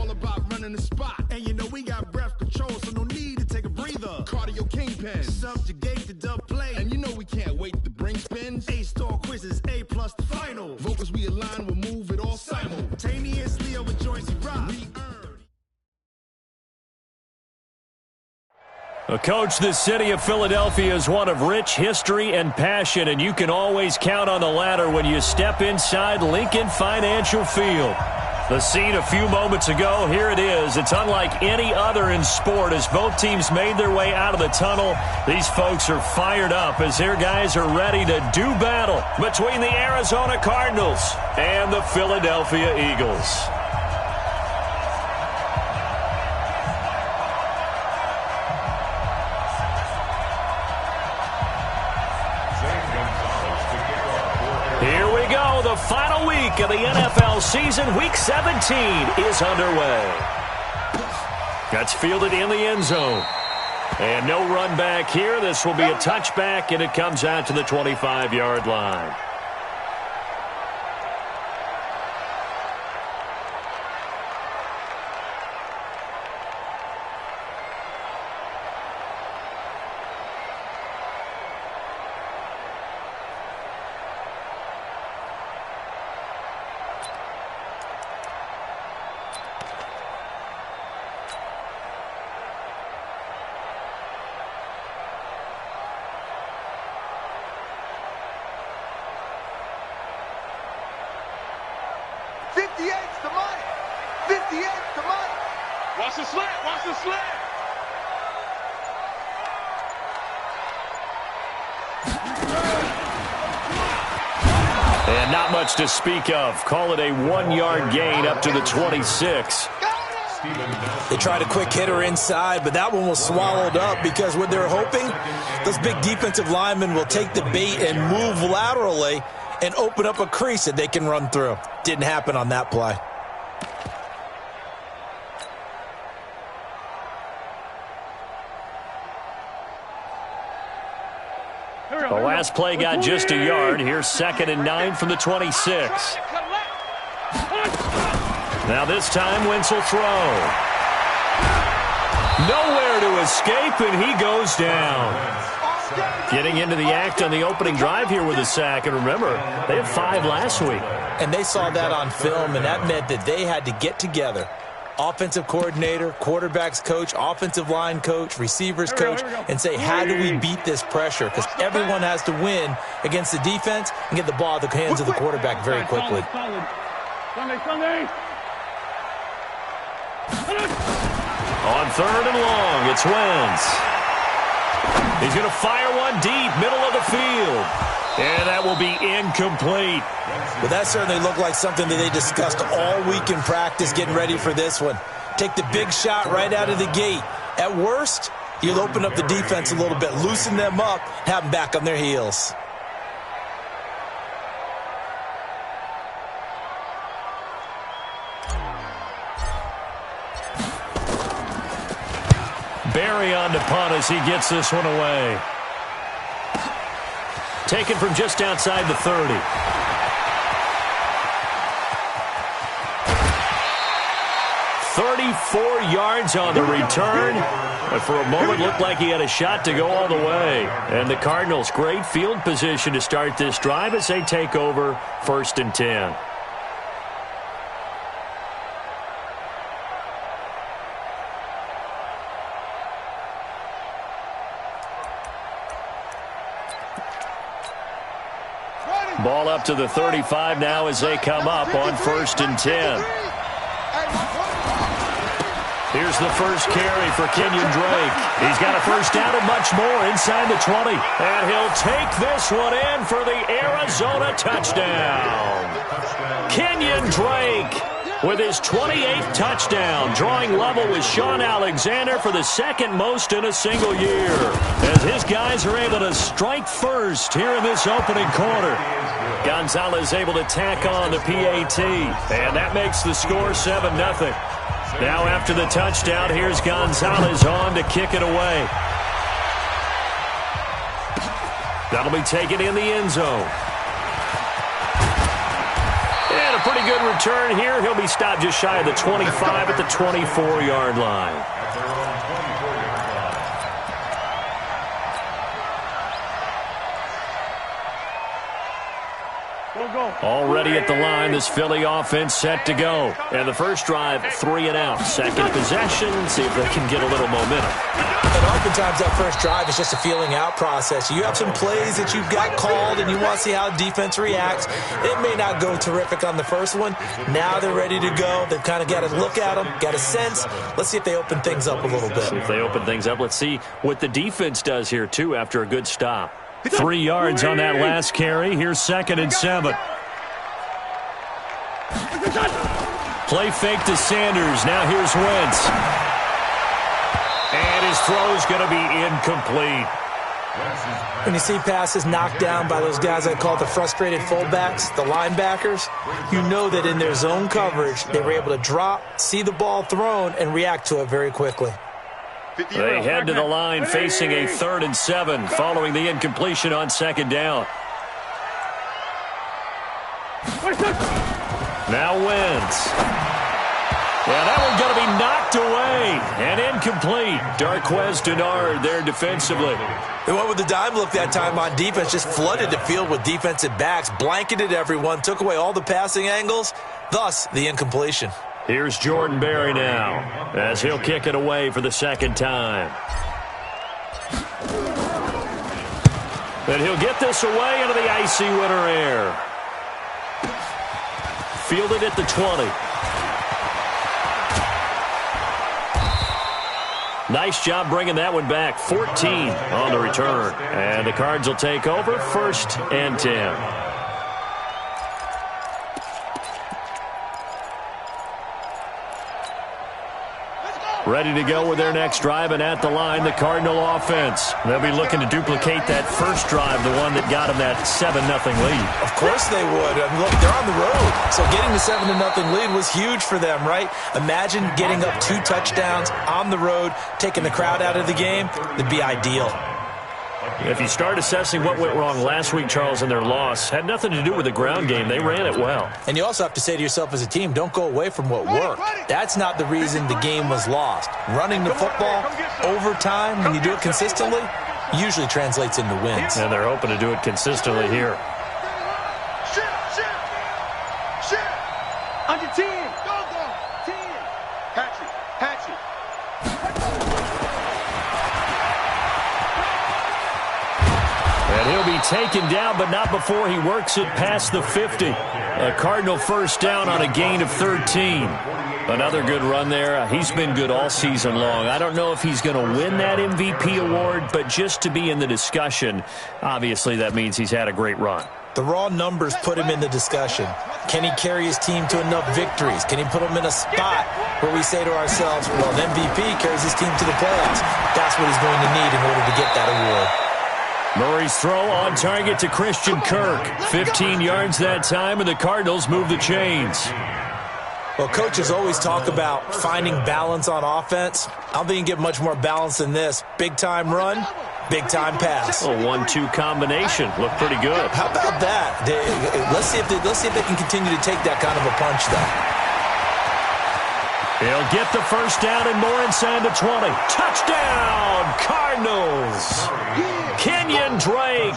all about running the spot. And you know we got breath control, so no need to take a breather. Cardio kingpin, subjugate the dub play. And you know we can't wait to bring spins. A-star quizzes, A+ the final. Vocals we align, we'll move it all simultaneously over joints we rock. Coach, the city of Philadelphia is one of rich history and passion, and you can always count on the latter when you step inside Lincoln Financial Field. The scene a few moments ago, here it is. It's unlike any other in sport as both teams made their way out of the tunnel. These folks are fired up as their guys are ready to do battle between the Arizona Cardinals and the Philadelphia Eagles. Here we go. The final week of the NFL season, Week 17, is underway. That's fielded in the end zone. And no run back here. This will be a touchback, and it comes out to the 25-yard line. Watch the slant, watch the slant. And not much to speak of. Call it a 1-yard gain up to the 26. They tried a quick hitter inside, but that one was swallowed up because what they're hoping, those big defensive linemen will take the bait and move laterally and open up a crease that they can run through. Didn't happen on that play. The last play got just a yard. Here's 2nd and 9 from the 26. Now this time, Wentz will throw. Nowhere to escape, and he goes down. Getting into the act on the opening drive here with a sack. And remember, they had 5 last week. And they saw that on film, and that meant that they had to get together. Offensive coordinator, quarterbacks coach, offensive line coach, receivers coach, and say, how do we beat this pressure? Because everyone has to win against the defense and get the ball at the hands of the quarterback very quickly. On 3rd and long, it's Wentz. He's going to fire one deep, middle of the field. And that will be incomplete. Well, that certainly looked like something that they discussed all week in practice getting ready for this one. Take the big shot right out of the gate. At worst, you'll open up the defense a little bit, loosen them up, have them back on their heels. Barry on to punt as he gets this one away. Taken from just outside the 30. "34 yards on the return. But for a moment, looked like he had a shot to go all the way. And the Cardinals, great field position to start this drive as they take over 1st and 10. Ball up to the 35 now as they come up on 1st and 10. Here's the first carry for Kenyon Drake. He's got a first down and much more inside the 20. And he'll take this one in for the Arizona touchdown. Kenyon Drake with his 28th touchdown, drawing level with Sean Alexander for the 2nd most in a single year, as his guys are able to strike first here in this opening quarter. Gonzalez able to tack on the PAT, and that makes the score 7-0. Now after the touchdown, here's Gonzalez on to kick it away. That'll be taken in the end zone. And a pretty good return here. He'll be stopped just shy of the 25 at the 24-yard line. Already at the line, this Philly offense set to go. And the first drive, 3 and out. Second possession, see if they can get a little momentum. And oftentimes that first drive is just a feeling out process. You have some plays that you've got called and you want to see how defense reacts. It may not go terrific on the first one. Now they're ready to go. They've kind of got to look at them, got a sense. Let's see if they open things up a little bit. See if they open things up. Let's see what the defense does here, too, after a good stop. 3 yards on that last carry. Here's 2nd and 7. Play fake to Sanders. Now here's Wentz. And his throw's going to be incomplete. When you see passes knocked down by those guys I call the frustrated fullbacks, the linebackers, you know that in their zone coverage, they were able to drop, see the ball thrown, and react to it very quickly. They head to the line facing a 3rd and 7 following the incompletion on 2nd down. Now Wentz. Yeah, that one's going to be knocked away and incomplete. Darquez Denard there defensively. They went with the dime look that time on defense, just flooded the field with defensive backs, blanketed everyone, took away all the passing angles, thus the incompletion. Here's Jordan Berry now as he'll kick it away for the 2nd time. And he'll get this away into the icy winter air. Fielded at the 20. Nice job bringing that one back. 14 on the return. And the Cards will take over 1st and 10. Ready to go with their next drive, and at the line, the Cardinal offense. They'll be looking to duplicate that first drive, the one that got them that 7-0 lead. Of course they would. I mean, look, they're on the road. So getting the 7-0 lead was huge for them, right? Imagine getting up 2 touchdowns on the road, taking the crowd out of the game. It'd be ideal. If you start assessing what went wrong last week, Charles, in their loss, had nothing to do with the ground game. They ran it well. And you also have to say to yourself as a team, don't go away from what worked. That's not the reason the game was lost. Running the football over time, when you do it consistently, usually translates into wins. And they're hoping to do it consistently here. Under 10. Go. 10. Hatch it. And he'll be taken down, but not before he works it past the 50. A Cardinal first down on a gain of 13. Another good run there. He's been good all season long. I don't know if he's going to win that MVP award, but just to be in the discussion, obviously that means he's had a great run. The raw numbers put him in the discussion. Can he carry his team to enough victories? Can he put them in a spot where we say to ourselves, well, an MVP carries his team to the playoffs. That's what he's going to need in order to get that award. Murray's throw on target to Christian Kirk. 15 yards that time, and the Cardinals move the chains. Well, coaches always talk about finding balance on offense. I don't think you can get much more balance than this. Big-time run, big-time pass. A 1-2 combination. Looked pretty good. How about that? Let's see if they can continue to take that kind of a punch, though. He'll get the first down and more inside the 20. Touchdown, Cardinals! Kenyon Drake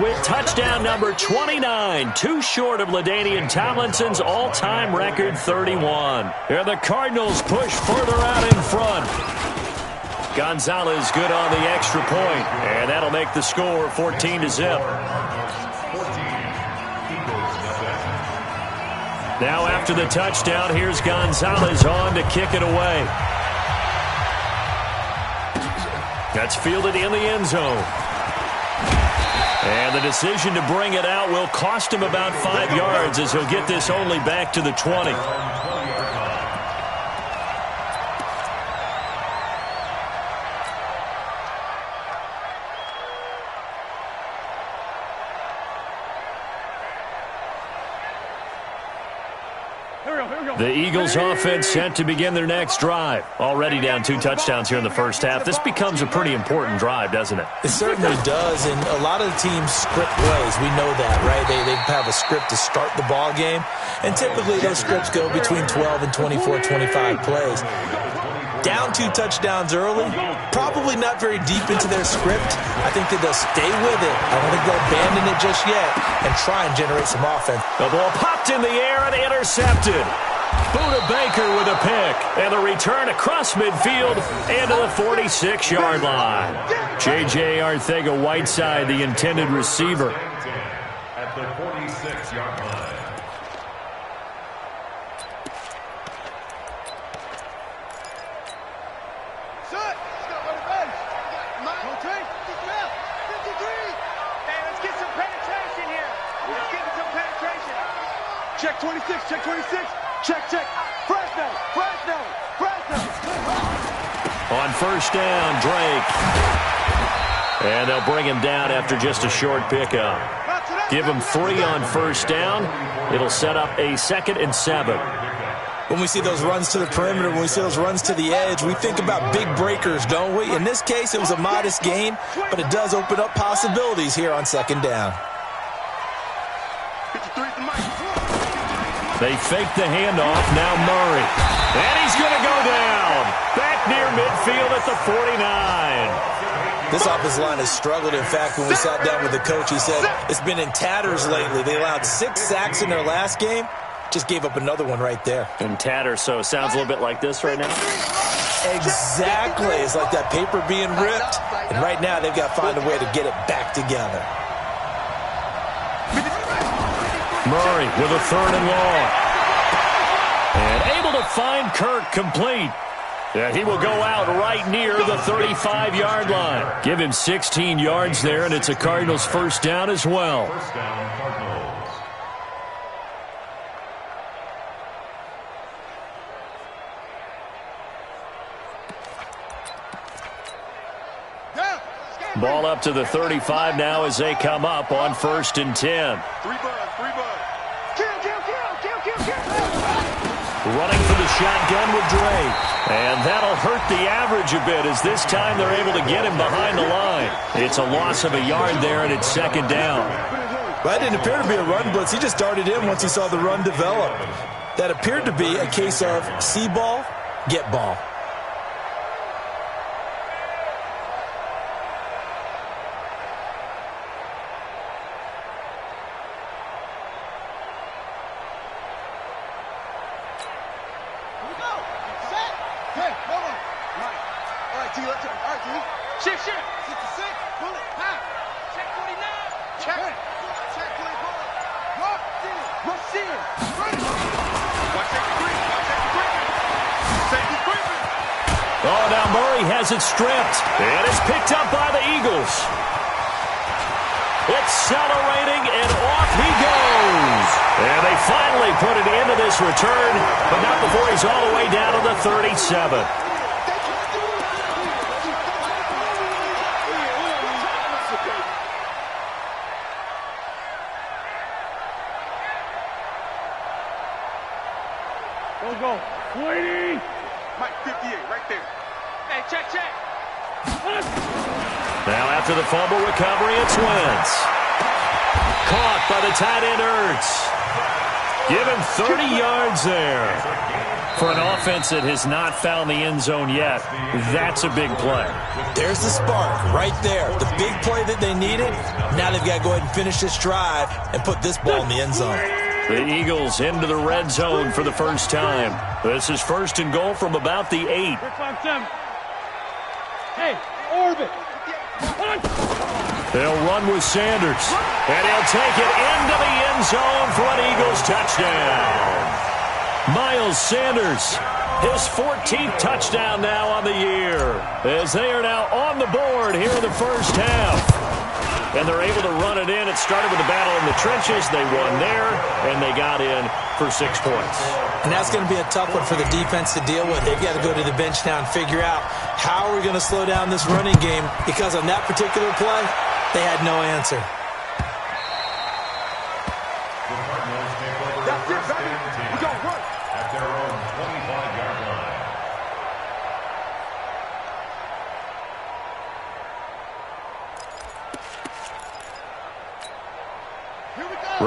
with touchdown number 29, too short of LaDainian Tomlinson's all-time record 31. And the Cardinals push further out in front. Gonzalez good on the extra point, and that'll make the score 14-0. Now after the touchdown, here's Gonzalez on to kick it away. That's fielded in the end zone. And the decision to bring it out will cost him about 5 yards as he'll get this only back to the 20. Here we go. The Eagles offense set to begin their next drive. Already down 2 touchdowns here in the first half. This becomes a pretty important drive, doesn't it? It certainly does, and a lot of the teams script plays. We know that, right? They have a script to start the ball game, and typically those scripts go between 12 and 24, 25 plays. Down 2 touchdowns early, probably not very deep into their script. I think that they'll stay with it. I don't think they'll abandon it just yet and try and generate some offense. The ball popped in the air and intercepted. Buda Baker with a pick, and the return across midfield and to the 46-yard line. J.J. Arcega-Whiteside, the intended receiver. At the 46-yard line. Check 26, check 26, check. Fresno. On first down, Drake. And they'll bring him down after just a short pickup. Give him 3 on first down. It'll set up a 2nd and 7. When we see those runs to the perimeter, when we see those runs to the edge, we think about big breakers, don't we? In this case, it was a modest gain, but it does open up possibilities here on 2nd down. They fake the handoff. Now Murray. And he's going to go down. Back near midfield at the 49. This offensive line has struggled. In fact, when we sat down with the coach, he said it's been in tatters lately. They allowed 6 sacks in their last game. Just gave up another one right there. In tatters, so it sounds a little bit like this right now. Exactly. It's like that paper being ripped. And right now, they've got to find a way to get it back together. Murray with a 3rd and long. And able to find Kirk complete. Yeah, he will go out right near the 35-yard line. Give him 16 yards there, and it's a Cardinals first down as well. First down, Cardinals. Ball up to the 35 now as they come up on 1st and 10. 3 buds. Kill. Running for the shotgun with Drake. And that'll hurt the average a bit as this time they're able to get him behind the line. It's a loss of a yard there, and it's 2nd down. That didn't appear to be a run blitz. He just darted in once he saw the run develop. That appeared to be a case of see ball, get ball. Oh, now Murray has it stripped. And it's picked up by the Eagles. Accelerating, and off he goes. And they finally put an end to this return, but not before he's all the way down to the 37. Go. Waiting. Mike 58, right there. Hey, check. Now after the fumble recovery, it's Wentz. Caught by the tight end Ertz. Give him 30 yards there. For an offense that has not found the end zone yet, that's a big play. There's the spark right there. The big play that they needed. Now they've got to go ahead and finish this drive and put this ball in the end zone. The Eagles into the red zone for the first time. This is 1st and goal from about the 8. Hey, orbit. They'll run with Sanders. And he'll take it into the end zone for an Eagles touchdown. Miles Sanders, his 14th touchdown now on the year, as they are now on the board here in the first half. And they're able to run it in. It started with a battle in the trenches. They won there, and they got in for 6 points. And that's going to be a tough one for the defense to deal with. They've got to go to the bench now and figure out how are we going to slow down this running game, because on that particular play, they had no answer. That's it, baby. We're going to work.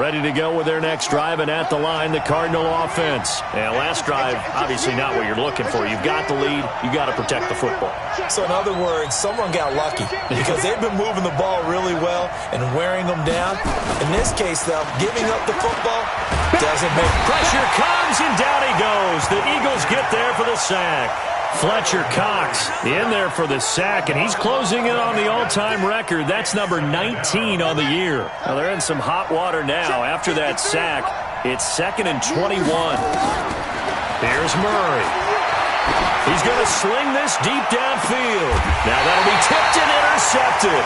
Ready to go with their next drive, and at the line, the Cardinal offense. And last drive, obviously not what you're looking for. You've got the lead. You got to protect the football. So in other words, someone got lucky because they've been moving the ball really well and wearing them down. In this case, though, giving up the football doesn't make pressure comes, and down he goes. The Eagles get there for the sack. Fletcher Cox in there for the sack, and he's closing in on the all-time record. That's number 19 on the year. Now, they're in some hot water now. After that sack, it's 2nd and 21. Here's Murray. He's going to sling this deep downfield. Now that'll be tipped and intercepted.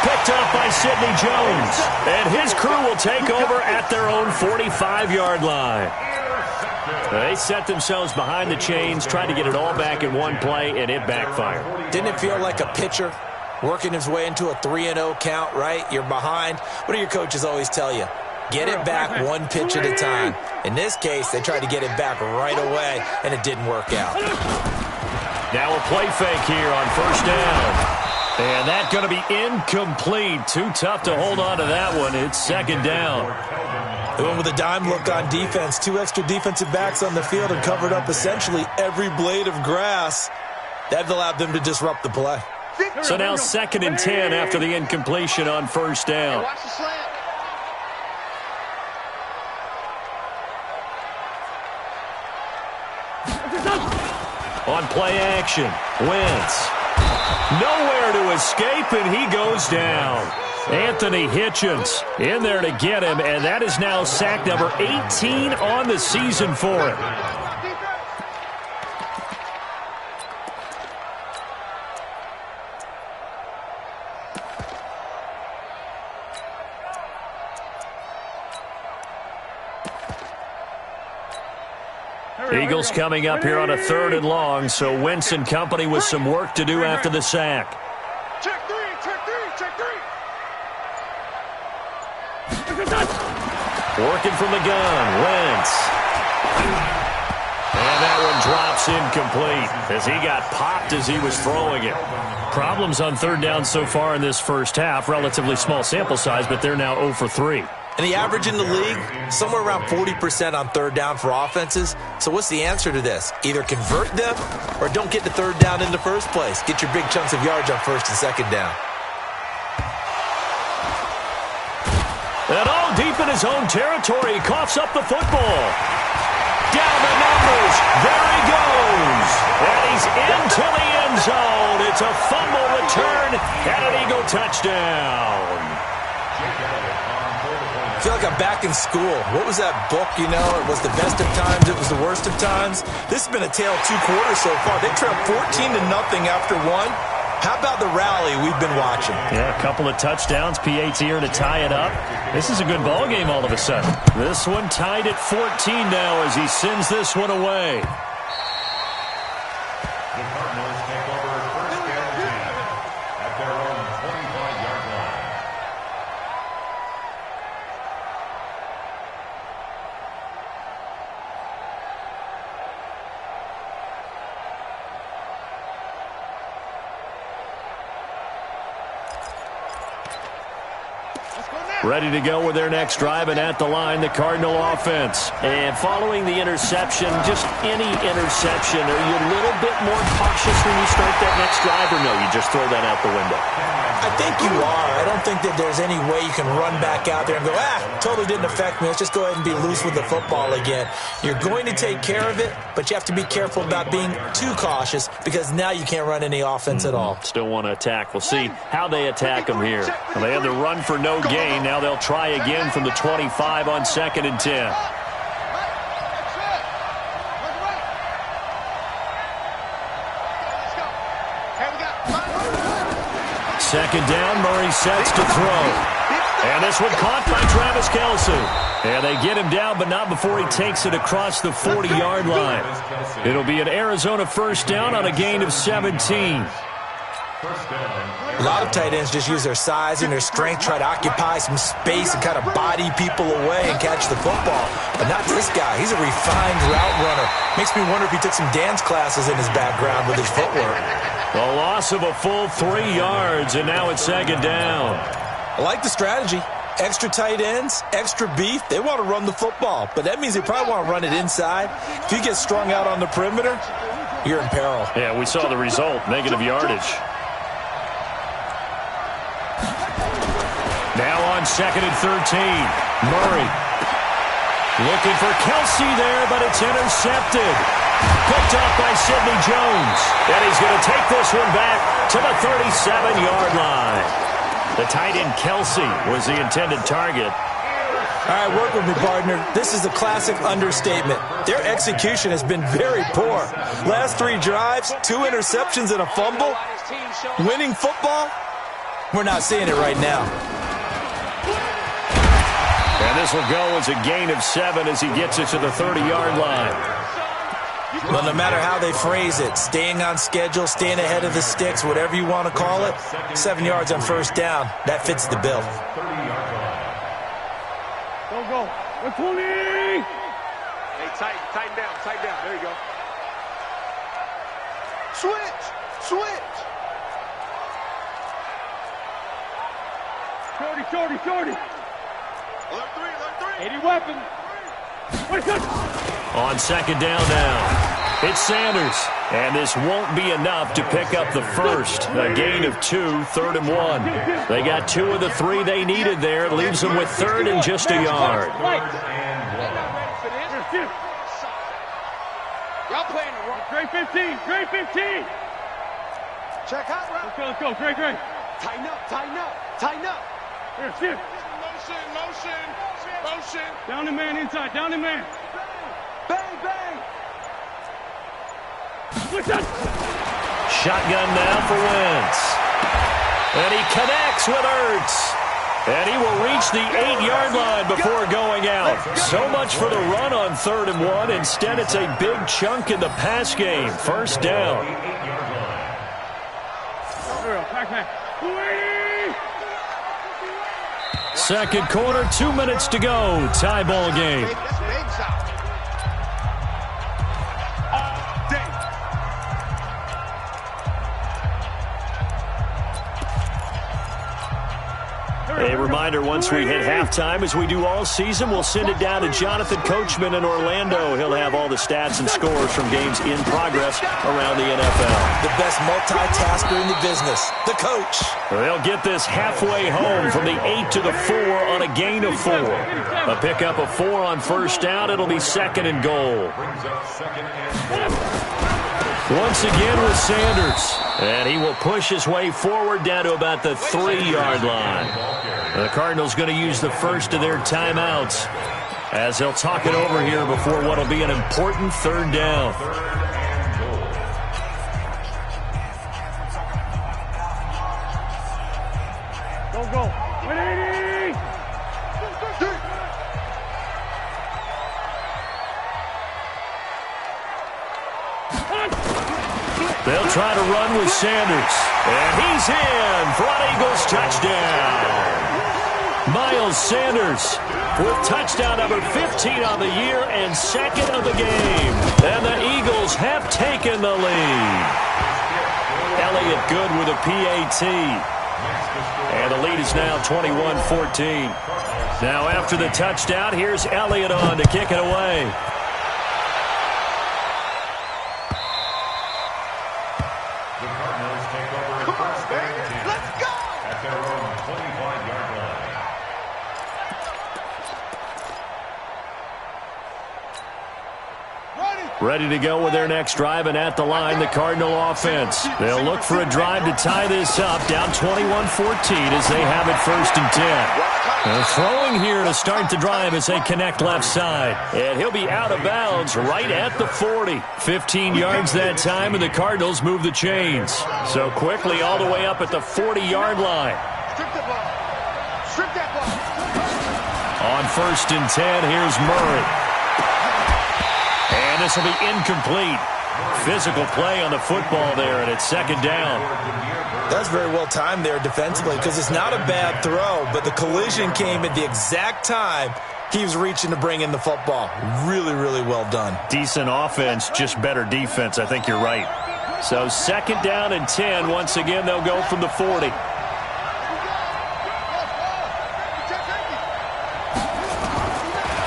Picked up by Sidney Jones. And his crew will take over at their own 45-yard line. They set themselves behind the chains, tried to get it all back in one play, and it backfired. Didn't it feel like a pitcher working his way into a 3-0 count, right? You're behind. What do your coaches always tell you? Get it back one pitch at a time. In this case, they tried to get it back right away, and it didn't work out. Now a play fake here on first down. And that's going to be incomplete. Too tough to hold on to that one. It's 2nd down. They went with a dime look on defense. 2 extra defensive backs on the field and covered up essentially every blade of grass. That allowed them to disrupt the play. So now 2nd and 10 after the incompletion on first down. On play action, Wentz. Nowhere to escape, and he goes down. Anthony Hitchens in there to get him, and that is now sack number 18 on the season for him. Eagles coming up here on a 3rd and long, so Wentz and company with some work to do after the sack. Check three. Working from the gun, Wentz. And that one drops incomplete as he got popped as he was throwing it. Problems on 3rd down so far in this first half. Relatively small sample size, but they're now 0 for 3. And the average in the league, somewhere around 40% on 3rd down for offenses. So what's the answer to this? Either convert them or don't get the 3rd down in the first place. Get your big chunks of yards on 1st and 2nd down. And all deep in his own territory, he coughs up the football. Down the numbers. There he goes. And he's into the end zone. It's a fumble return and an Eagle touchdown. I feel like I'm back in school. What was that book, you know? It was the best of times. It was the worst of times. This has been a tale of 2 quarters so far. They trailed 14-0 after 1. How about the rally we've been watching? Yeah, a couple of touchdowns. P.A.'s here to tie it up. This is a good ball game all of a sudden. This one tied at 14 now as he sends this one away. The Cardinals take over 1st and 10 at their own 25-yard line. Ready to go with their next drive, and at the line, the Cardinal offense. And following the interception, just any interception, are you a little bit more cautious when you start that next drive, or no, you just throw that out the window? I think you are. I don't think that there's any way you can run back out there and go, totally didn't affect me. Let's just go ahead and be loose with the football again. You're going to take care of it, but you have to be careful about being too cautious because now you can't run any offense at all. Still want to attack. We'll see how they attack them here. Well, they had the run for no gain. Now they'll try again from the 25 on 2nd and 10. Second down, Murray sets to throw. And this one caught by Travis Kelce. And they get him down, but not before he takes it across the 40-yard line. It'll be an Arizona 1st down on a gain of 17. A lot of tight ends just use their size and their strength, try to occupy some space and kind of body people away and catch the football. But not this guy. He's a refined route runner. Makes me wonder if he took some dance classes in his background with his footwork. A loss of a full 3 yards, and now it's 2nd down. I like the strategy. Extra tight ends, extra beef, they want to run the football. But that means they probably want to run it inside. If you get strung out on the perimeter, you're in peril. Yeah, we saw the result, negative yardage. Now on 2nd and 13, Murray. Looking for Kelsey there, but it's intercepted. Picked off by Sidney Jones. And he's going to take this one back to the 37-yard line. The tight end Kelsey was the intended target. All right, work with me, partner. This is a classic understatement. Their execution has been very poor. Last 3 drives, 2 interceptions and a fumble. Winning football? We're not seeing it right now. And this will go as a gain of 7 as he gets it to the 30-yard line. Well, no matter how they phrase it, staying on schedule, staying ahead of the sticks, whatever you want to call it, 7 yards on first down, that fits the bill. Go. 20. Hey, tighten down. There you go. Switch. Shorty. Alert 3. 80 weapon. On 2nd down now, it's Sanders. And this won't be enough to pick up the first. A gain of 2, 3rd and 1. They got 2 of the 3 they needed there. Leaves them with 3rd and just a yard. Y'all playing the wrong. Great 15. Check out, right? Let's go. Great. Tighten up. Here, shift. Motion. Down the man inside. Bang. Shotgun now for Wentz. And he connects with Ertz. And he will reach the 8-yard line before going out. So much for the run on 3rd and 1. Instead, it's a big chunk in the pass game. First down. Second quarter, 2 minutes to go. Tie ball game. A reminder, once we hit halftime, as we do all season, we'll send it down to Jonathan Coachman in Orlando. He'll have all the stats and scores from games in progress around the NFL. The best multitasker in the business, the coach. They'll get this halfway home from the 8 to the 4 on a gain of 4. A pickup of 4 on first down. It'll be 2nd and goal. Once again with Sanders. And he will push his way forward down to about the 3-yard line. The Cardinals going to use the first of their timeouts as they'll talk it over here before what will be an important 3rd down. Go. 180. They'll try to run with Sanders. And he's in for an Eagles touchdown. Miles Sanders with touchdown number 15 on the year and 2nd of the game. And the Eagles have taken the lead. Elliott good with a PAT. And the lead is now 21-14. Now after the touchdown, here's Elliott on to kick it away. Ready to go with their next drive, and at the line, the Cardinal offense. They'll look for a drive to tie this up, down 21-14 as they have it 1st and 10. They're throwing here to start the drive as they connect left side. And he'll be out of bounds right at the 40. 15 yards that time, and the Cardinals move the chains. So quickly all the way up at the 40-yard line. On 1st and 10, here's Murray. And this will be incomplete. Physical play on the football there, and it's 2nd down. That's very well timed there defensively because it's not a bad throw, but the collision came at the exact time he was reaching to bring in the football. Really, really well done. Decent offense, just better defense. I think you're right. So 2nd down and 10. Once again, they'll go from the 40.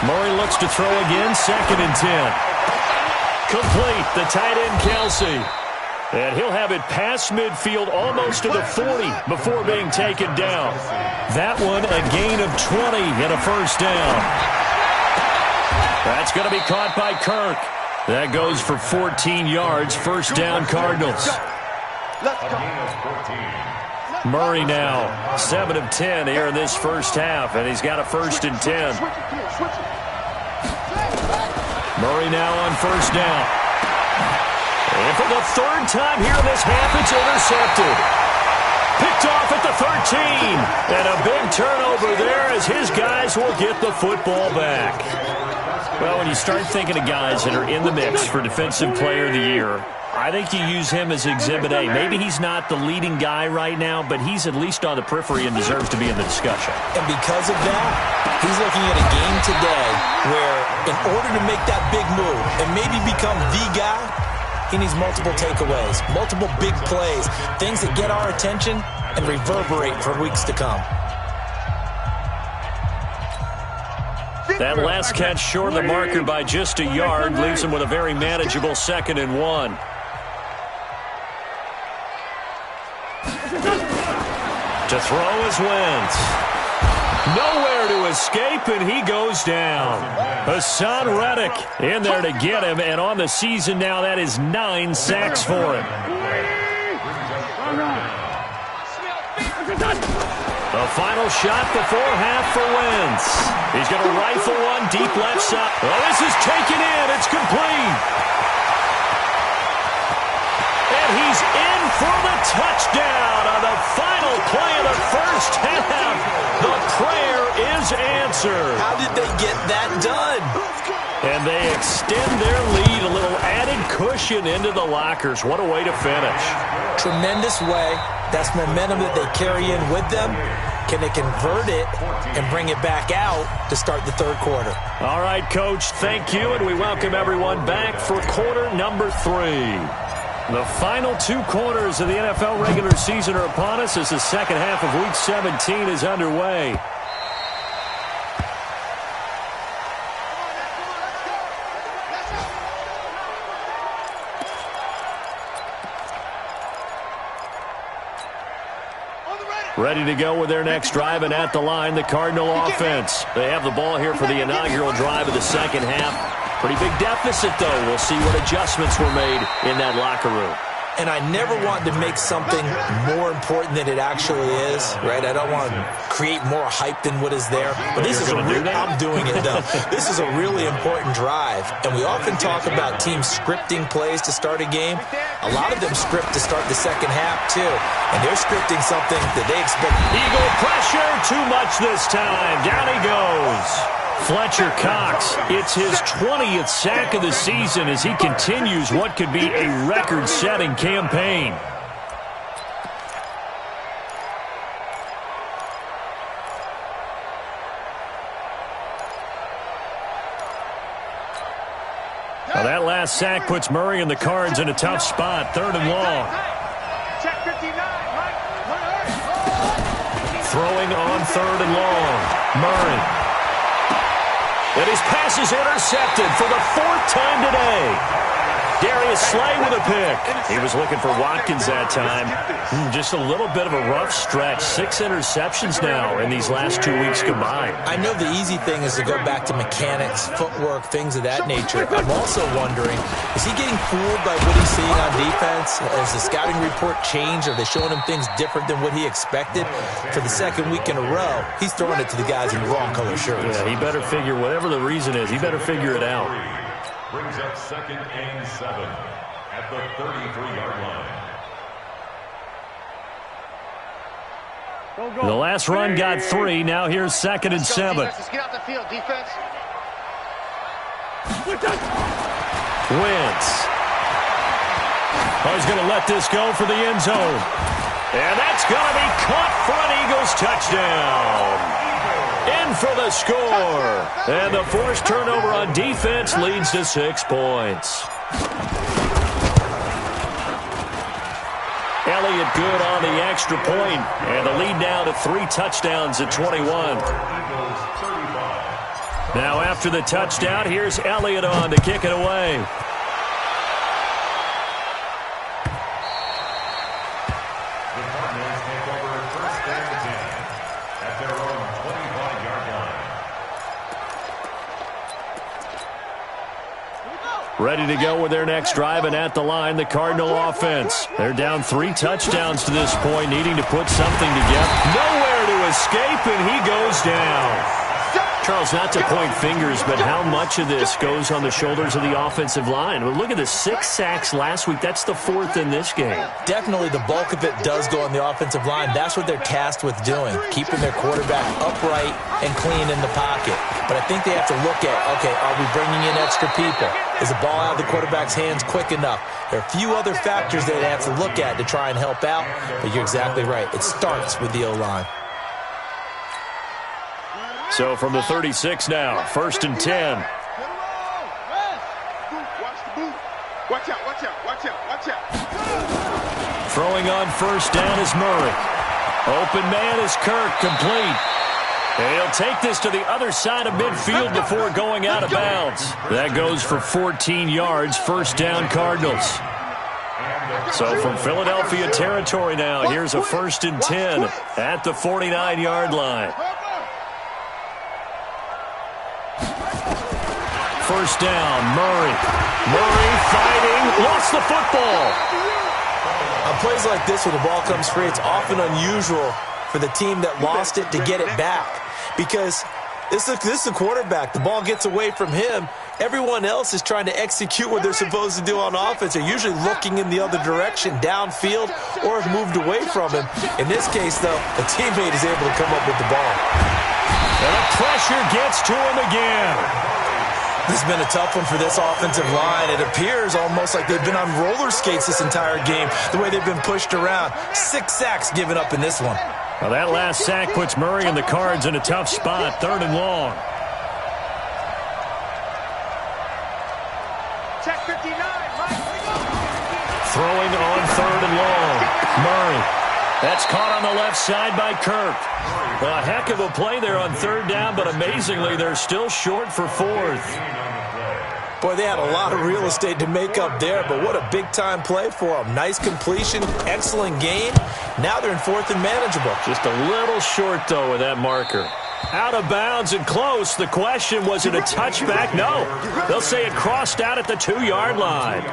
Murray looks to throw again, 2nd and 10. Complete, the tight end, Kelsey. And he'll have it past midfield almost to the 40 before being taken down. That one a gain of 20 and a first down. That's going to be caught by Kirk. That goes for 14 yards, first down Cardinals. Murray now, 7 of 10 here in this first half, and he's got a 1st and 10. Murray now on first down. And for the 3rd time here in this half, it's intercepted. Picked off at the 13. And a big turnover there as his guys will get the football back. Well, when you start thinking of guys that are in the mix for Defensive Player of the Year, I think you use him as Exhibit A. Maybe he's not the leading guy right now, but he's at least on the periphery and deserves to be in the discussion. And because of that, he's looking at a game today where in order to make that big move and maybe become the guy, he needs multiple takeaways, multiple big plays, things that get our attention and reverberate for weeks to come. That last catch short of the marker by just a yard leaves him with a very manageable 2nd and 1. To throw is Wentz. Nowhere to escape, and he goes down. Hassan Reddick in there to get him, and on the season now, that is 9 sacks for him. The final shot before half for Wentz. He's going to rifle one deep left side. Oh, this is taken in. It's complete. And he's in for the touchdown on the final play of the first half. The prayer is answered. How did they get that done? And they extend their lead, a little added cushion into the lockers. What a way to finish. Tremendous way. That's momentum that they carry in with them. Can they convert it and bring it back out to start the 3rd quarter? All right, Coach, thank you, and we welcome everyone back for quarter number 3. The final 2 quarters of the NFL regular season are upon us as the second half of Week 17 is underway. Ready to go with their next drive, and at the line, the Cardinal offense. They have the ball here for the inaugural drive of the second half. Pretty big deficit, though. We'll see what adjustments were made in that locker room. And I never want to make something more important than it actually is, right? I don't want to create more hype than what is there. But this is I'm doing it, though. This is a really important drive. And we often talk about teams scripting plays to start a game. A lot of them script to start the second half, too. And they're scripting something that they expect. Eagle pressure, too much this time. Down he goes. Fletcher Cox, it's his 20th sack of the season as he continues what could be a record-setting campaign. Now that last sack puts Murray and the Cards in a tough spot, 3rd and long. Throwing on 3rd and long. Murray. And his pass is intercepted for the 4th time today. Darius Slay with a pick. He was looking for Watkins that time. Just a little bit of a rough stretch. 6 interceptions now in these last 2 weeks combined. I know the easy thing is to go back to mechanics, footwork, things of that nature. I'm also wondering, is he getting fooled by what he's seeing on defense? Has the scouting report changed? Are they showing him things different than what he expected? For the 2nd week in a row, he's throwing it to the guys in the wrong color shirts. Yeah, he better figure, whatever the reason is, he better figure it out. Brings up 2nd and 7 at the 33-yard line. The last run got 3. Now here's 2nd and 7. Let's get out the field, defense. Wentz. Oh, he's going to let this go for the end zone. And that's going to be caught for an Eagles touchdown. In for the score. And the forced turnover on defense leads to 6 points. Elliott good on the extra point. And the lead now to 3 touchdowns at 21. Now after the touchdown, here's Elliott on to kick it away. The Cardinals take over first down and 10 at their own 25-yard line. Ready to go with their next drive, and at the line, the Cardinal offense. They're down 3 touchdowns to this point, needing to put something together. Nowhere to escape, and he goes down. Charles, not to point fingers, but how much of this goes on the shoulders of the offensive line? Well, look at the 6 sacks last week. That's the 4th in this game. Definitely the bulk of it does go on the offensive line. That's what they're tasked with doing, keeping their quarterback upright and clean in the pocket. But I think they have to look at, okay, are we bringing in extra people? Is the ball out of the quarterback's hands quick enough? There are a few other factors they have to look at to try and help out, but you're exactly right. It starts with the O-line. So from the 36 now, 1st and 10. Watch the boot. Watch out, watch out, watch out, watch out. Throwing on 1st down is Murray. Open man is Kirk, complete. And he'll take this to the other side of midfield before going out of bounds. That goes for 14 yards, 1st down Cardinals. So from Philadelphia territory now, here's a 1st and 10 at the 49-yard line. 1st down, Murray. Murray fighting, lost the football. On plays like this where the ball comes free, it's often unusual for the team that lost it to get it back. Because this is the quarterback. The ball gets away from him. Everyone else is trying to execute what they're supposed to do on offense. They're usually looking in the other direction, downfield, or have moved away from him. In this case, though, the teammate is able to come up with the ball. And the pressure gets to him again. This has been a tough one for this offensive line. It appears almost like they've been on roller skates this entire game, the way they've been pushed around. 6 sacks given up in this one. Well, that last sack puts Murray and the Cards in a tough spot, 3rd and long. Check 59, Mike. Throwing on 3rd and long. Murray. That's caught on the left side by Kirk. A heck of a play there on 3rd down, but amazingly, they're still short for 4th. Boy, they had a lot of real estate to make up there, but what a big-time play for them. Nice completion, excellent game. Now they're in 4th and manageable. Just a little short, though, with that marker. Out of bounds and close. The question, was it a touchback? No. They'll say it crossed out at the 2-yard line.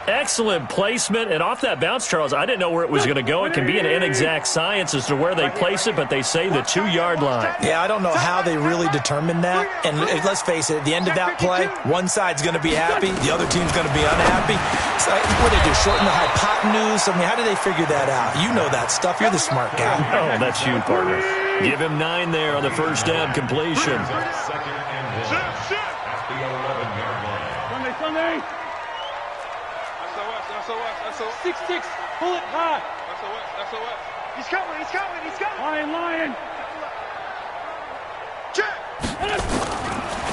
Excellent placement, and off that bounce, Charles, I didn't know where it was going to go. It can be an inexact science as to where they place it, but they say the 2-yard line. Yeah, I don't know how they really determined that. And let's face it, at the end of that play, one side's going to be happy, the other team's going to be unhappy. So what do they do, shorten the hypotenuse? I mean, how do they figure that out? You know that stuff. You're the smart guy. Oh, that's you, partner. Give him 9 there on the 1st down completion. 2nd and 1 at the 11-yard line. Sunday. SOS. 6-6, pull it high. SOS. He's coming. Lion. Check.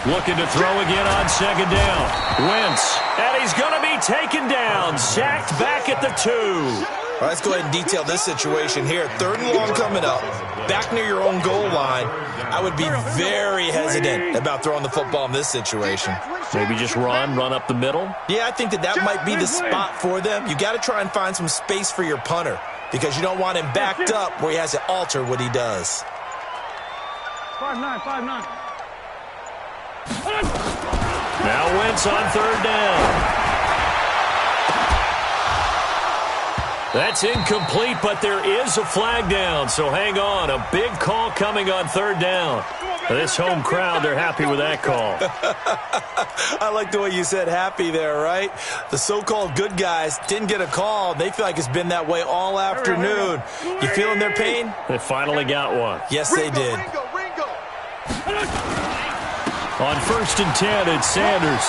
Looking to throw again on 2nd down. Wentz, and he's going to be taken down. Sacked back at the 2. All right, let's go ahead and detail this situation here. 3rd and long coming up, back near your own goal line. I would be very hesitant about throwing the football in this situation. Maybe just run up the middle. Yeah, I think that might be the spot for them. You got to try and find some space for your punter because you don't want him backed up where he has to alter what he does. 5-9. Now Wentz on 3rd down. That's incomplete, but there is a flag down, so hang on. A big call coming on 3rd down. This home crowd, they're happy with that call. I like the way you said happy there, right? The so-called good guys didn't get a call. They feel like it's been that way all afternoon. You feeling their pain? They finally got one. Yes, they did. Ringo. On 1st and 10, it's Sanders.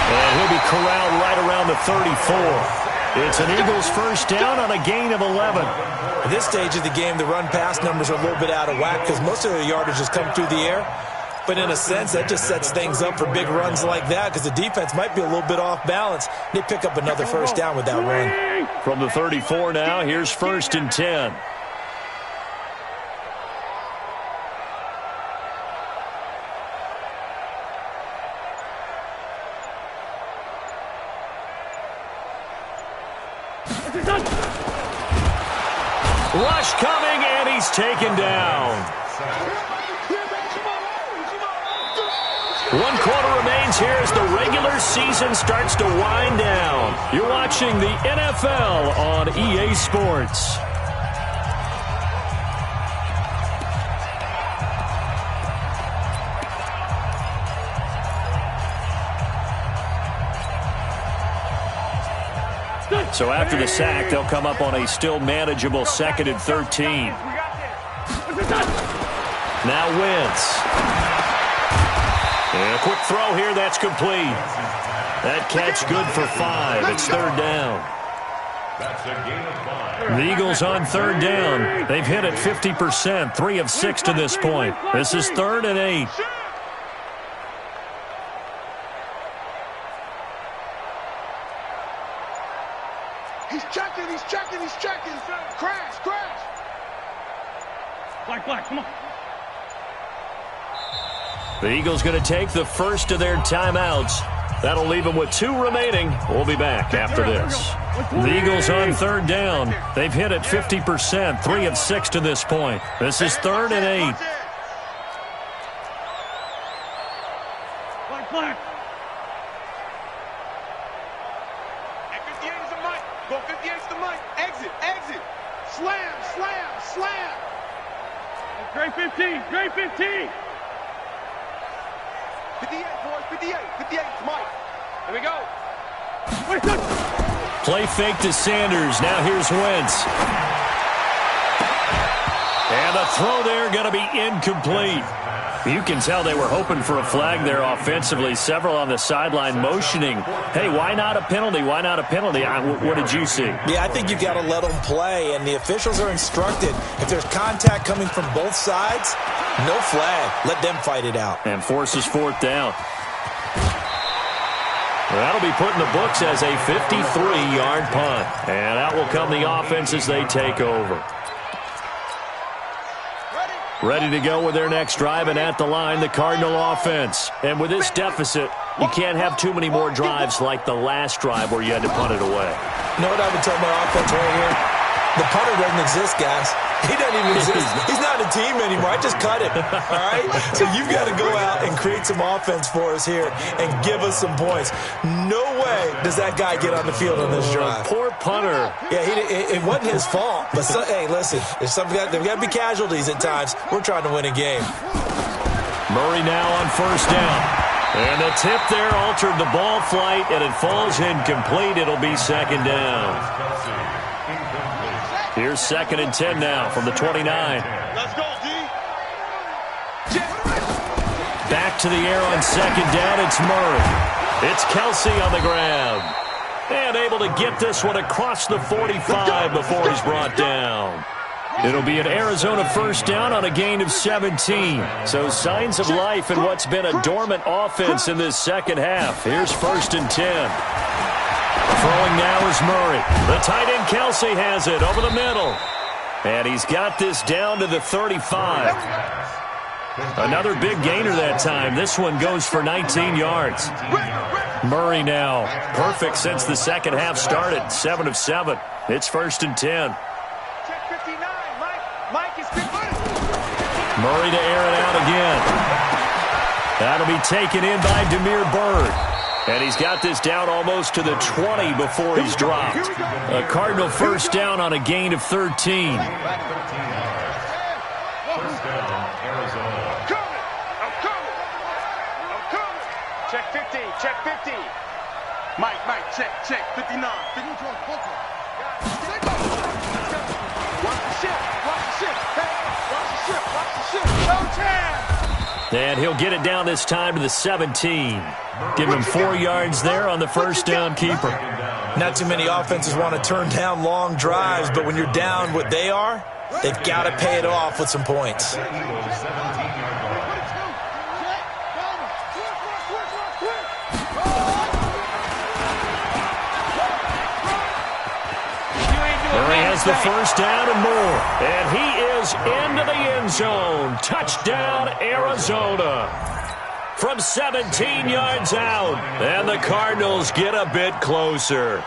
And he'll be corralled right around the 34. It's an Eagles 1st down on a gain of 11. At this stage of the game, the run-pass numbers are a little bit out of whack because most of the yardage has come through the air. But in a sense, that just sets things up for big runs like that because the defense might be a little bit off balance. They pick up another 1st down with that run. From the 34 now, here's 1st and 10. Rush coming, and he's taken down. 1 quarter remains here as the regular season starts to wind down. You're watching the NFL on EA Sports. So after the sack, they'll come up on a still manageable 2nd and 13. Now Wentz. And a quick throw here, that's complete. That catch good for 5. It's 3rd down. The Eagles on 3rd down. They've hit it 50%, 3 of 6 to this point. This is 3rd and 8. He's checking. Crash. Black, come on. The Eagles going to take the first of their timeouts. That'll leave them with 2 remaining. We'll be back after this. The Eagles on 3rd down. They've hit it 50%, 3 of 6 to this point. This is 3rd and 8. Black. At 58 is the mic. Go 58 is the mic. Exit. Slam. Great 15. 58, boys. 58 is Mike. Here we go. Play fake to Sanders. Now here's Wentz. And the throw there going to be incomplete. You can tell they were hoping for a flag there offensively. Several on the sideline motioning. Hey, why not a penalty? What did you see? Yeah, I think you've got to let them play, and the officials are instructed. If there's contact coming from both sides, no flag. Let them fight it out. And forces 4th down. That'll be put in the books as a 53-yard punt. And out will come the offense as they take over. Ready to go with their next drive, and at the line, the Cardinal offense. And with this deficit, you can't have too many more drives like the last drive where you had to punt it away. You know what I would tell my offense right here? The punter doesn't exist, guys. He doesn't even exist. He's not a team anymore. I just cut him, all right? So you've got to go out and create some offense for us here and give us some points. No way does that guy get on the field on this drive. Poor punter. Yeah, it wasn't his fault. But, hey, listen, there's got to be casualties at times. We're trying to win a game. Murray now on 1st down. And the tip there altered the ball flight, and it falls incomplete. It'll be 2nd down. Here's 2nd and 10 now from the 29. Let's go, D. Back to the air on 2nd down. It's Murray. It's Kelsey on the ground. And able to get this one across the 45 before he's brought down. It'll be an Arizona 1st down on a gain of 17. So signs of life in what's been a dormant offense in this second half. Here's 1st and 10. Throwing now is Murray. The tight end Kelsey has it over the middle. And he's got this down to the 35. Another big gainer that time. This one goes for 19 yards. Murray now. Perfect since the second half started. 7 of 7. It's 1st and 10. Check 59. Mike is 50. Murray to air it out again. That'll be taken in by Damiere Byrd. And he's got this down almost to the 20 before he's dropped. A Cardinal 1st down on a gain of 13. Check 50. Mike, check 59. Watch the ship. Hey, watch the ship. No chance. And he'll get it down this time to the 17. Give him 4 yards there on the 1st down keeper. Not too many offenses want to turn down long drives, but when you're down what they are, they've got to pay it off with some points. Murray has the 1st down and more. And he is into the end zone. Touchdown, Arizona. From 17 yards out. And the Cardinals get a bit closer.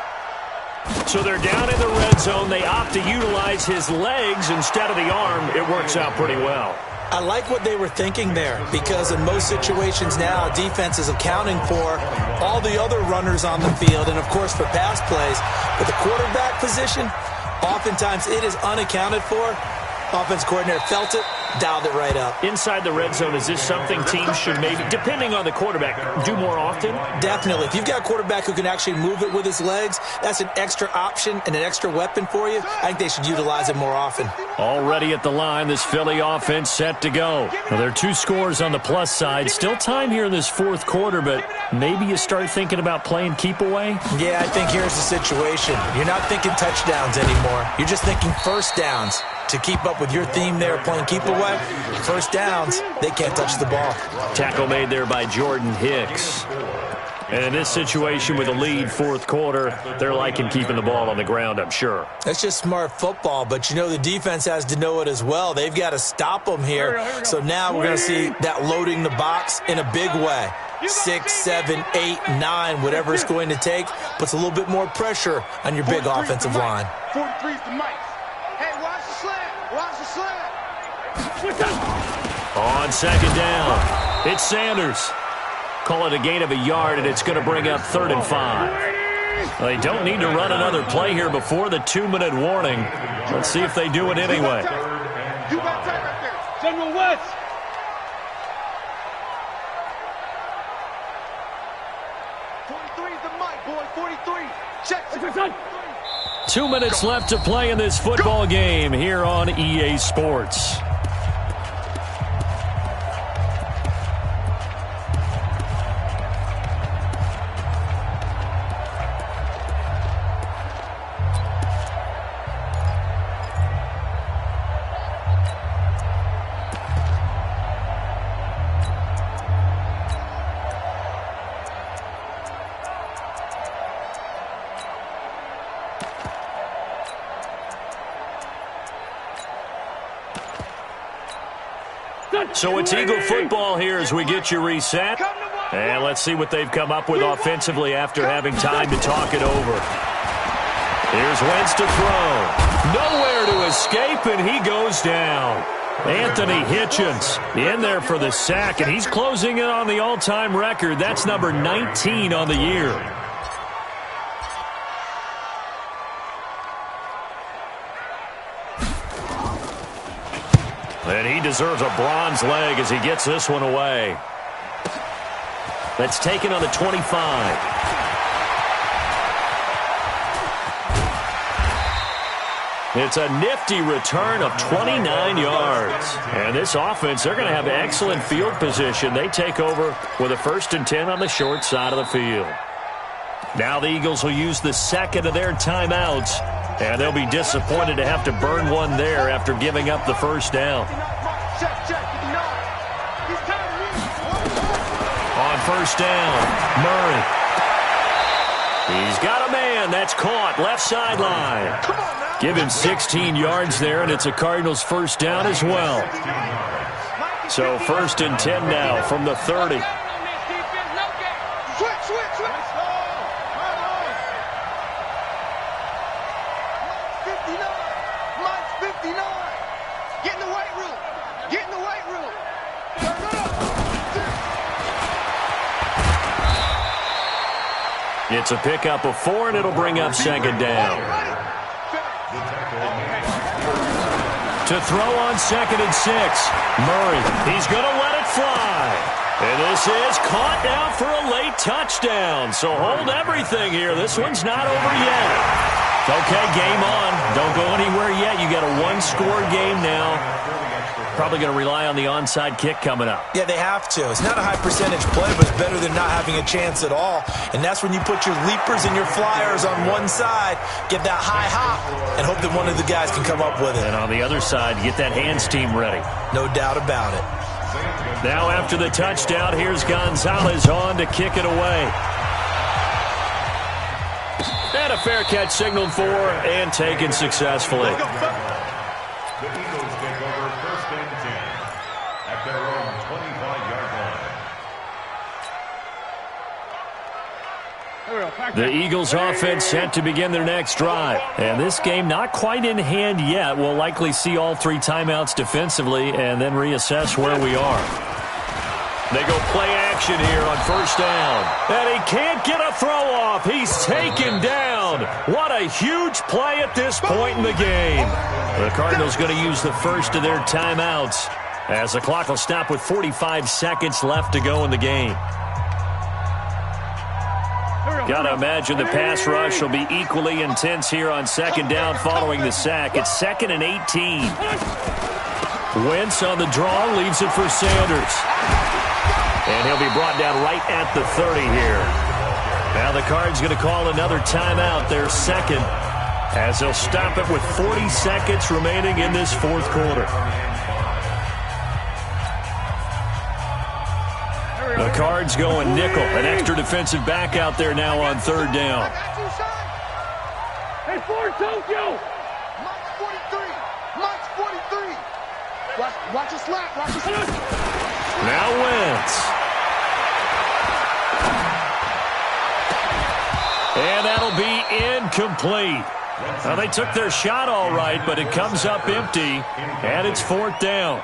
So they're down in the red zone. They opt to utilize his legs instead of the arm. It works out pretty well. I like what they were thinking there, because in most situations now, defense is accounting for all the other runners on the field and, of course, for pass plays. But the quarterback position, oftentimes it is unaccounted for. Offense coordinator felt it, dialed it right up. Inside the red zone, is this something teams should maybe, depending on the quarterback, do more often? Definitely. If you've got a quarterback who can actually move it with his legs, that's an extra option and an extra weapon for you. I think they should utilize it more often. Already at the line, this Philly offense set to go. Now, there are 2 scores on the plus side. Still time here in this fourth quarter, but maybe you start thinking about playing keep away? Yeah, I think here's the situation. You're not thinking touchdowns anymore. You're just thinking first downs. To keep up with your theme there, playing keep away, first downs, they can't touch the ball. Tackle made there by Jordan Hicks. And in this situation with a lead fourth quarter, they're liking keeping the ball on the ground, I'm sure. That's just smart football, but you know the defense has to know it as well. They've got to stop them here. So now we're going to see that loading the box in a big way. 6, 7, 8, 9, whatever it's going to take, puts a little bit more pressure on your big offensive line. 43's the mic. Hey, watch the slant. Watch the slant. On second down, it's Sanders. Call it a gain of a yard, and it's going to bring up 3rd and 5. They don't need to run another play here before the 2-minute warning. Let's see if they do it anyway. You got tight right there. General West. The mic, boy. 43. Check. 2 minutes left to play in this football game here on EA Sports. So it's Eagle football here as we get you reset. And let's see what they've come up with offensively after having time to talk it over. Here's Wentz to throw. Nowhere to escape, and he goes down. Anthony Hitchens in there for the sack, and he's closing in on the all-time record. That's number 19 on the year. And he deserves a bronze leg as he gets this one away. That's taken on the 25. It's a nifty return of 29 yards. And this offense, they're going to have excellent field position. They take over with a 1st and 10 on the short side of the field. Now the Eagles will use the second of their timeouts. And they'll be disappointed to have to burn one there after giving up the first down. On first down, Murray. He's got a man. That's caught. Left sideline. Give him 16 yards there, and it's a Cardinals first down as well. So 1st and 10 now from the 30. It's a pickup of 4, and it'll bring up 2nd down. To throw on 2nd and 6. Murray, he's going to let it fly. And this is caught now for a late touchdown. So hold everything here. This one's not over yet. Okay, game on. Don't go anywhere yet. You got a 1-score game now. Probably going to rely on the onside kick coming up. Yeah, they have to. It's not a high percentage play, but it's better than not having a chance at all. And that's when you put your leapers and your flyers on one side, get that high hop, and hope that one of the guys can come up with it. And on the other side, get that hands team ready. No doubt about it. Now after the touchdown, here's Gonzalez on to kick it away. And a fair catch signaled for and taken successfully. The Eagles take over 1st and 10 at their own 25-yard line. The Eagles offense set to begin their next drive. And this game not quite in hand yet. We'll likely see all 3 timeouts defensively and then reassess where we are. They go play action here on first down. And he can't get a throw off. He's taken down. What a huge play at this point in the game. The Cardinals going to use the first of their timeouts as the clock will stop with 45 seconds left to go in the game. Got to imagine the pass rush will be equally intense here on second down following the sack. It's 2nd and 18. Wentz on the draw, leaves it for Sanders. And he'll be brought down right at the 30 here. Now the Cards going to call another timeout, their second, as they'll stop it with 40 seconds remaining in this fourth quarter. The Cards going nickel, an extra defensive back out there now on third down. Hey, for Tokyo! Mike's 43. Mike's 43. Watch your slap. Watch your slap. Now Wentz. And that'll be incomplete. Now they took their shot all right, but it comes up empty, and it's fourth down.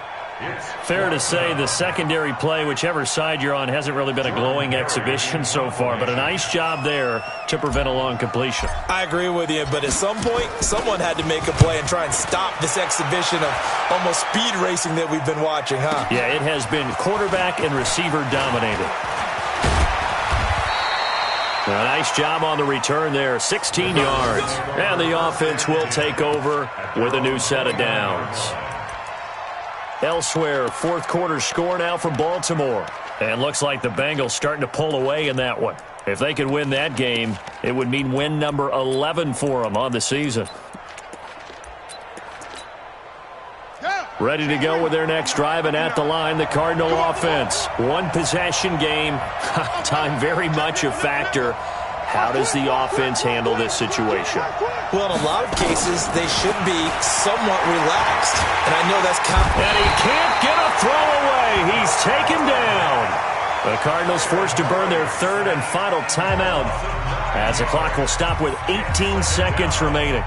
Fair to say the secondary play, whichever side you're on, hasn't really been a glowing exhibition so far, but a nice job there to prevent a long completion. I agree with you, but at some point, someone had to make a play and try and stop this exhibition of almost speed racing that we've been watching, huh? Yeah, it has been quarterback and receiver dominated. A nice job on the return there, 16 yards. And the offense will take over with a new set of downs. Elsewhere, fourth quarter score now for Baltimore. And looks like the Bengals starting to pull away in that one. If they could win that game, it would mean win number 11 for them on the season. Ready to go with their next drive, and at the line, the Cardinal offense. One possession game. Time very much a factor. How does the offense handle this situation? Well, in a lot of cases, they should be somewhat relaxed. And I know that's and he can't get a throw away. He's taken down. The Cardinals forced to burn their third and final timeout as the clock will stop with 18 seconds remaining.